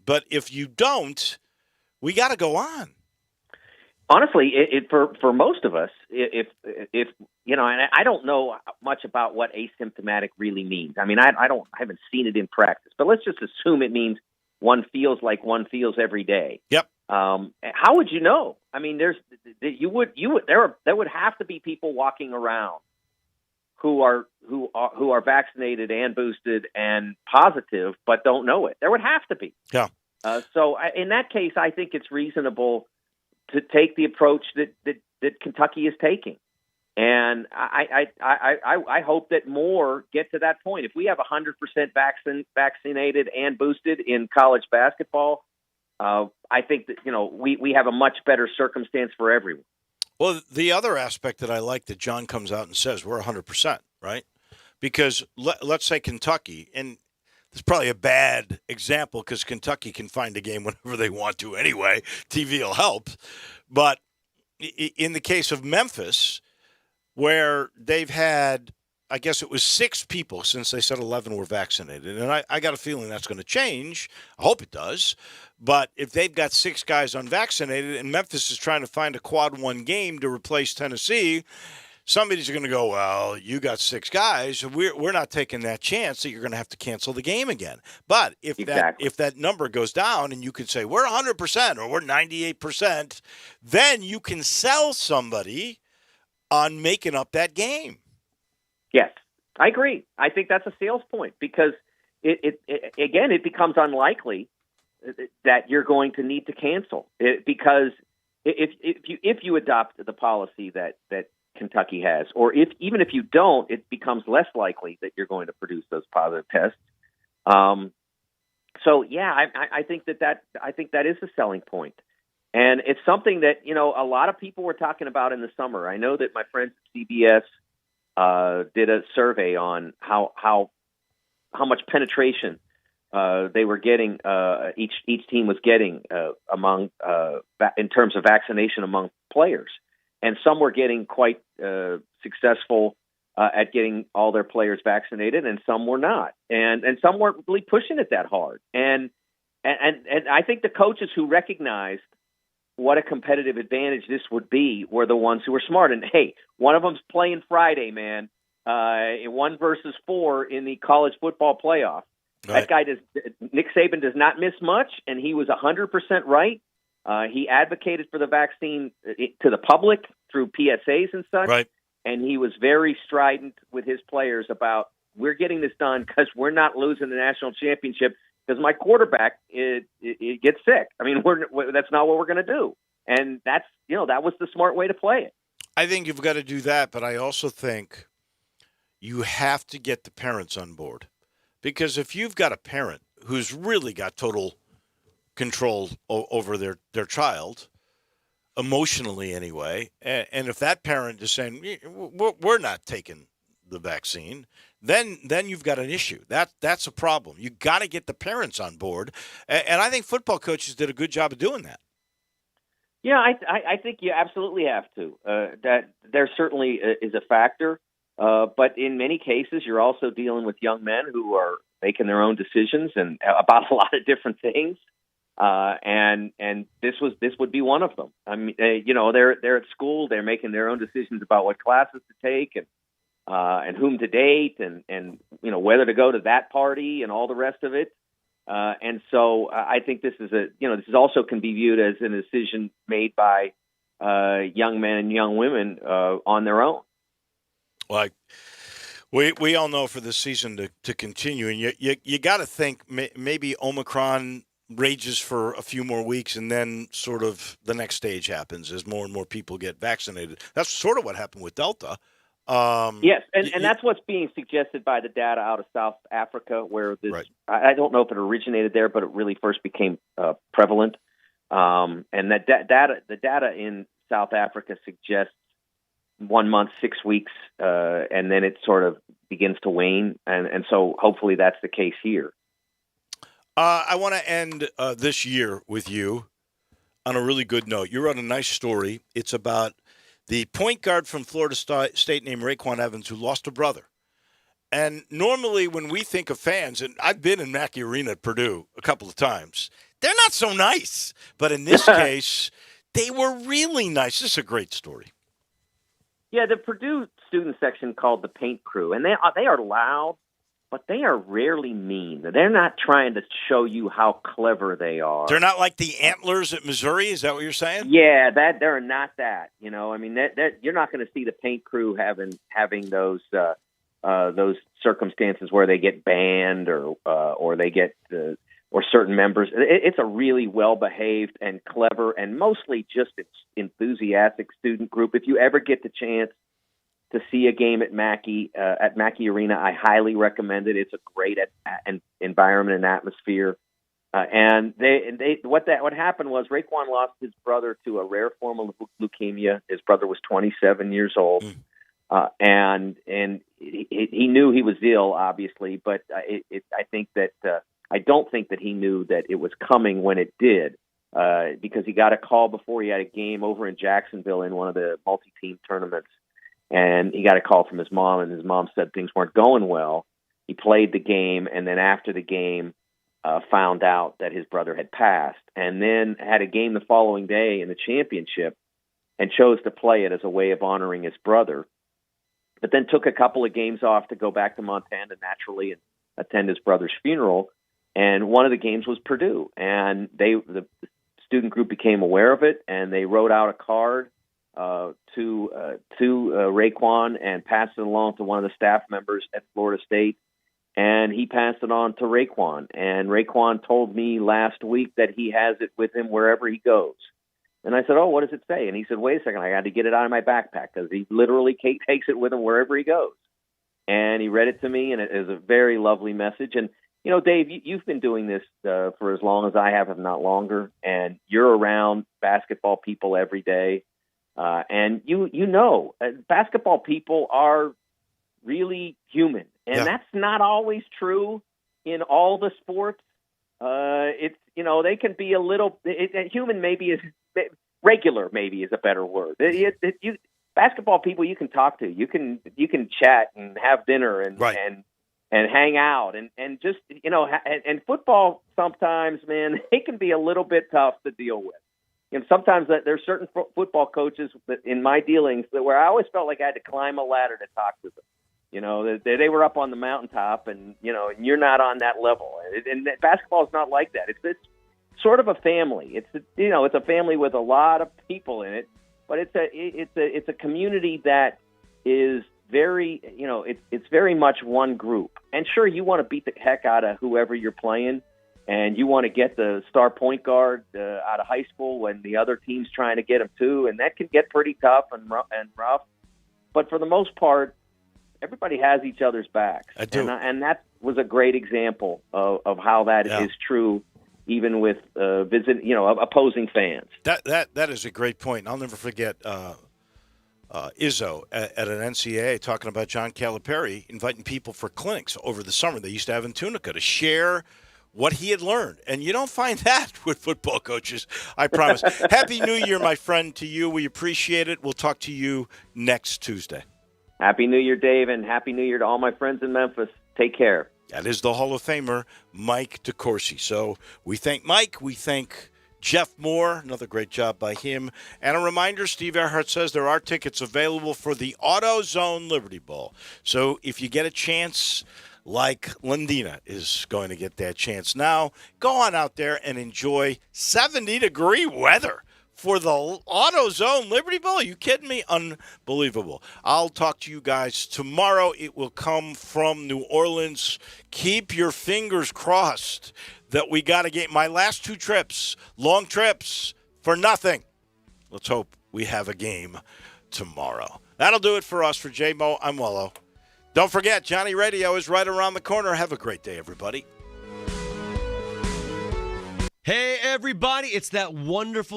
But if you don't, we got to go on. Honestly, for most of us, if and I don't know much about what asymptomatic really means. I mean, I haven't seen it in practice, but let's just assume it means one feels like one feels every day. Yep. How would you know? I mean, there would have to be people walking around who are vaccinated and boosted and positive, but don't know it. There would have to be. Yeah. So in that case, I think it's reasonable to take the approach that Kentucky is taking. And I hope that more get to that point. If we have 100% vaccinated and boosted in college basketball, I think that, we have a much better circumstance for everyone. Well, the other aspect that I like that John comes out and says, we're 100%, right? Because let's say Kentucky, and it's probably a bad example because Kentucky can find a game whenever they want to anyway. TV will help. But in the case of Memphis, where they've had, I guess it was 6 people since they said 11 were vaccinated. And I got a feeling that's going to change. I hope it does. But if they've got 6 guys unvaccinated and Memphis is trying to find a quad 1 game to replace Tennessee, somebody's going to go, well, you got 6 guys. We're not taking that chance that you're going to have to cancel the game again. But if that number goes down and you can say we're 100% or we're 98%, then you can sell somebody on making up that game. Yes, I agree. I think that's a sales point because it becomes unlikely that you're going to need to cancel because if you adopt the policy that Kentucky has, or even if you don't, it becomes less likely that you're going to produce those positive tests. So yeah, I think that is a selling point. And it's something that, a lot of people were talking about in the summer. I know that my friends at CBS did a survey on how much penetration they were getting, each team was getting among in terms of vaccination among players. And some were getting quite successful at getting all their players vaccinated, and some were not. And some weren't really pushing it that hard. And I think the coaches who recognized what a competitive advantage this would be were the ones who were smart. And, hey, one of them's playing Friday, man. in 1-4 in the college football playoff. Right. That guy Nick Saban does not miss much, and he was 100% right. He advocated for the vaccine to the public through PSAs and such. Right. And he was very strident with his players about, we're getting this done because we're not losing the national championship because my quarterback it gets sick. I mean, that's not what we're going to do. And that was the smart way to play it. I think you've got to do that, but I also think you have to get the parents on board. Because if you've got a parent who's really got total control over their child, emotionally anyway, and if that parent is saying, we're not taking the vaccine, then you've got an issue. That's a problem. You got to get the parents on board. And I think football coaches did a good job of doing that. Yeah, I think you absolutely have to. That there certainly is a factor. But in many cases, you're also dealing with young men who are making their own decisions and about a lot of different things. And this would be one of them. I mean, they're at school, they're making their own decisions about what classes to take and whom to date and whether to go to that party and all the rest of it. And so I think this is this also can be viewed as a decision made by young men and young women on their own. Like we all know for this season to continue, and you got to think maybe Omicron rages for a few more weeks, and then sort of the next stage happens as more and more people get vaccinated. That's sort of what happened with Delta. Yes, and that's what's being suggested by the data out of South Africa, where this, right. I don't know if it originated there, but it really first became prevalent. And the data in South Africa suggests 1 month, 6 weeks, and then it sort of begins to wane. And so hopefully that's the case here. I want to end this year with you on a really good note. You wrote a nice story. It's about the point guard from Florida State named RaeQuan Evans who lost a brother. And normally when we think of fans, and I've been in Mackey Arena at Purdue a couple of times, they're not so nice. But in this case, they were really nice. This is a great story. Yeah, the Purdue student section called the Paint Crew, and they are loud, but they are rarely mean. They're not trying to show you how clever they are. They're not like the Antlers at Missouri. Is that what you're saying? Yeah, they're not that. I mean, you're not going to see the Paint Crew having those circumstances where they get banned or they get or certain members. It's a really well-behaved and clever and mostly just enthusiastic student group. If you ever get the chance to see a game at Mackey Arena, I highly recommend it. It's a great environment and atmosphere. And what happened was RaeQuan lost his brother to a rare form of leukemia. His brother was 27 years old, and he knew he was ill, obviously. But I don't think that he knew that it was coming when it did, because he got a call before he had a game over in Jacksonville in one of the multi-team tournaments. And he got a call from his mom, and his mom said things weren't going well. He played the game, and then after the game, found out that his brother had passed, and then had a game the following day in the championship and chose to play it as a way of honoring his brother, but then took a couple of games off to go back to Montana naturally and attend his brother's funeral. And one of the games was Purdue, and the student group became aware of it, and they wrote out a card to RaeQuan and passed it along to one of the staff members at Florida State, and he passed it on to RaeQuan. And RaeQuan told me last week that he has it with him wherever he goes. And I said, "Oh, what does it say?" And he said, "Wait a second, I got to get it out of my backpack," because he literally takes it with him wherever he goes. And he read it to me, and it is a very lovely message. And Dave, you've been doing this for as long as I have, if not longer, and you're around basketball people every day. And basketball people are really human, and that's not always true in all the sports. They can be a little human. Maybe is regular. Maybe is a better word. Basketball people you can talk to. You can chat and have dinner and hang out and just and football sometimes, man, they can be a little bit tough to deal with. And sometimes there's certain football coaches that in my dealings where I always felt like I had to climb a ladder to talk to them. You know, they were up on the mountaintop, and and you're not on that level. And basketball is not like that. It's sort of a family. It's a family with a lot of people in it, but it's a community that is very, it's very much one group. And sure, you want to beat the heck out of whoever you're playing, and you want to get the star point guard out of high school when the other team's trying to get him too, and that can get pretty tough and rough. But for the most part, everybody has each other's backs. I do. And that was a great example of how that is true, even with opposing fans. That is a great point. I'll never forget Izzo at an NCAA talking about John Calipari inviting people for clinics over the summer they used to have in Tunica to share what he had learned. And you don't find that with football coaches, I promise. Happy New Year, my friend, to you. We appreciate it. We'll talk to you next Tuesday. Happy New Year, Dave, and Happy New Year to all my friends in Memphis. Take care. That is the Hall of Famer, Mike DeCourcy. So we thank Mike. We thank Jeff Moore. Another great job by him. And a reminder, Steve Earhart says there are tickets available for the AutoZone Liberty Bowl. So if you get a chance, like Lundina is going to get that chance now, go on out there and enjoy 70-degree weather for the AutoZone Liberty Bowl. Are you kidding me? Unbelievable. I'll talk to you guys tomorrow. It will come from New Orleans. Keep your fingers crossed that we got a game. My last 2 trips, long trips, for nothing. Let's hope we have a game tomorrow. That'll do it for us. For J-Mo, I'm Wello. Don't forget, Johnny Radio is right around the corner. Have a great day, everybody. Hey, everybody. It's that wonderful